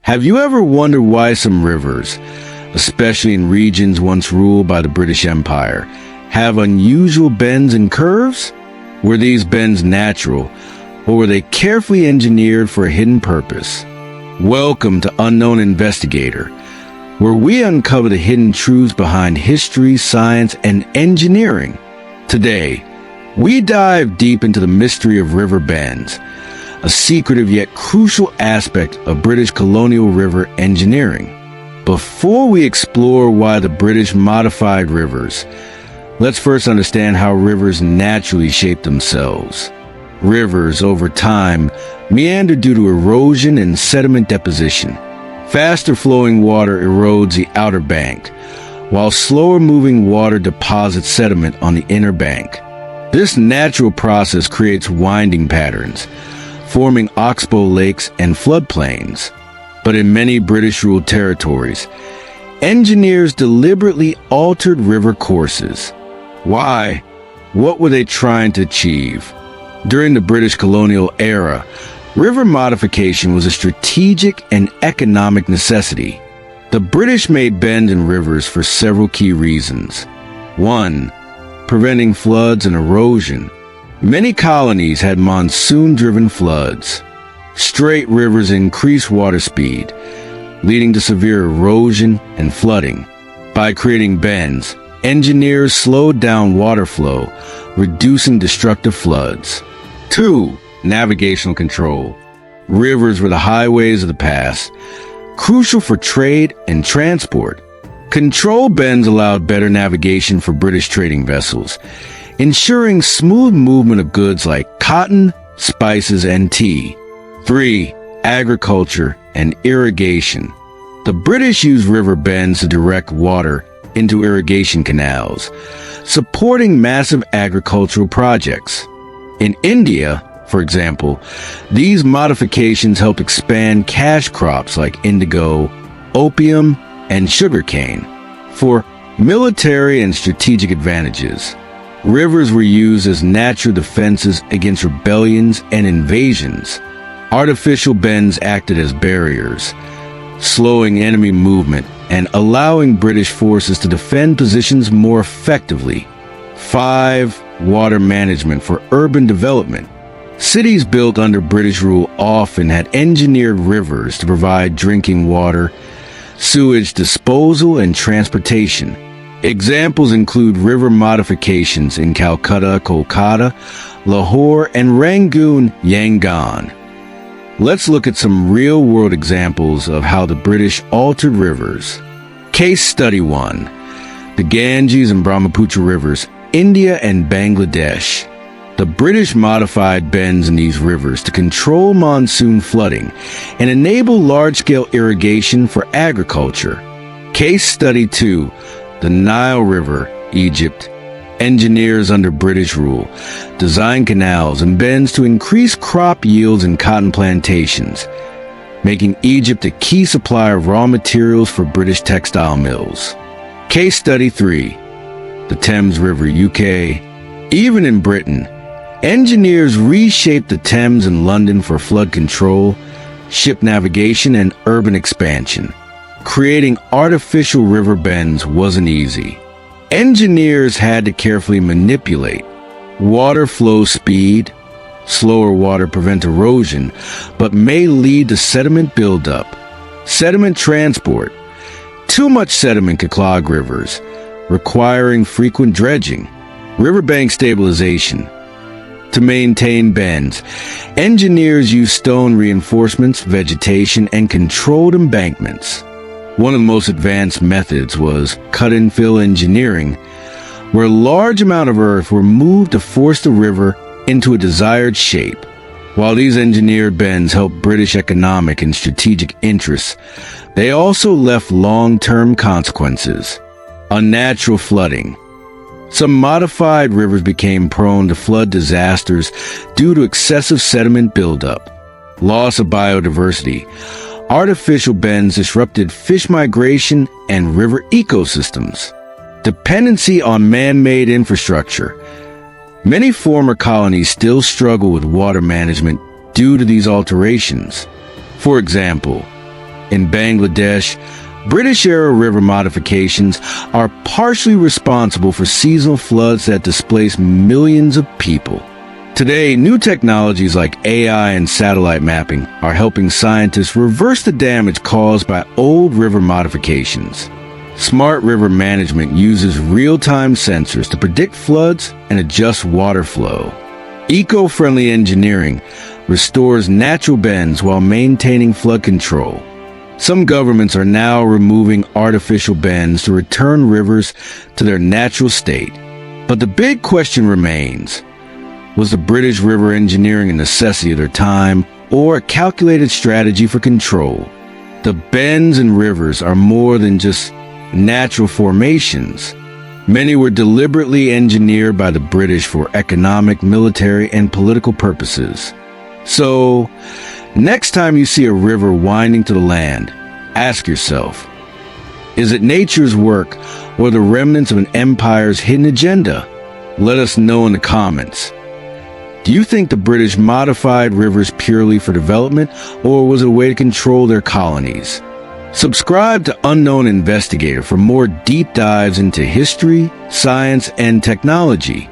Have you ever wondered why some rivers, especially in regions once ruled by the British Empire, have unusual bends and curves? Were these bends natural, or were they carefully engineered for a hidden purpose? Welcome to Unknown Investigator, where we uncover the hidden truths behind history, science, and engineering. Today, we dive deep into the mystery of river bends, a secretive yet crucial aspect of British colonial river engineering. Before we explore why the British modified rivers, let's first understand how rivers naturally shape themselves. Rivers, over time, meander due to erosion and sediment deposition. Faster flowing water erodes the outer bank, while slower moving water deposits sediment on the inner bank. This natural process creates winding patterns, forming oxbow lakes and floodplains. But in many British-ruled territories, engineers deliberately altered river courses. Why? What were they trying to achieve? During the British colonial era, river modification was a strategic and economic necessity. The British made bends in rivers for several key reasons. 1. Preventing floods and erosion. Many colonies had monsoon-driven floods. Straight rivers increased water speed, leading to severe erosion and flooding. By creating bends, engineers slowed down water flow, reducing destructive floods. 2. Navigational control. Rivers were the highways of the past, crucial for trade and transport. Controlled bends allowed better navigation for British trading vessels, ensuring smooth movement of goods like cotton, spices, and tea. 3. Agriculture and irrigation. The British used river bends to direct water into irrigation canals, supporting massive agricultural projects. In India, for example, these modifications helped expand cash crops like indigo, opium, and sugarcane. For military and strategic advantages, rivers were used as natural defenses against rebellions and invasions. Artificial bends acted as barriers, slowing enemy movement and allowing British forces to defend positions more effectively. 5. Water management for urban development. Cities built under British rule often had engineered rivers to provide drinking water, sewage disposal, and transportation. Examples include river modifications in Calcutta, Kolkata, Lahore, and Rangoon, Yangon. Let's look at some real-world examples of how the British altered rivers. Case Study 1. The Ganges and Brahmaputra Rivers, India and Bangladesh. The British modified bends in these rivers to control monsoon flooding and enable large-scale irrigation for agriculture. Case Study 2. The Nile River, Egypt. Engineers under British rule designed canals and bends to increase crop yields in cotton plantations, making Egypt a key supplier of raw materials for British textile mills. Case Study 3. The Thames River, UK. Even in Britain, engineers reshaped the Thames in London for flood control, ship navigation, and urban expansion. Creating artificial river bends wasn't easy. Engineers had to carefully manipulate water flow speed. Slower water prevent erosion, but may lead to sediment buildup. Sediment transport. Too much sediment could clog rivers, requiring frequent dredging. Riverbank stabilization. To maintain bends, engineers use stone reinforcements, vegetation, and controlled embankments. One of the most advanced methods was cut-and-fill engineering, where a large amount of earth were moved to force the river into a desired shape. While these engineered bends helped British economic and strategic interests, they also left long-term consequences. Unnatural flooding. Some modified rivers became prone to flood disasters due to excessive sediment buildup. Loss of biodiversity. Artificial bends disrupted fish migration and river ecosystems. Dependency on man-made infrastructure. Many former colonies still struggle with water management due to these alterations. For example, In Bangladesh, British-era river modifications are partially responsible for seasonal floods that displace millions of people. Today, new technologies like AI and satellite mapping are helping scientists reverse the damage caused by old river modifications. Smart river management uses real-time sensors to predict floods and adjust water flow. Eco-friendly engineering restores natural bends while maintaining flood control. Some governments are now removing artificial bends to return rivers to their natural state. But the big question remains: was the British river engineering a necessity of their time or a calculated strategy for control? The bends in rivers are more than just natural formations. Many were deliberately engineered by the British for economic, military, and political purposes. So, next time you see a river winding to the land, ask yourself, is it nature's work or the remnants of an empire's hidden agenda? Let us know in the comments. Do you think the British modified rivers purely for development, or was it a way to control their colonies? Subscribe to Unknown Investigator for more deep dives into history, science, and technology.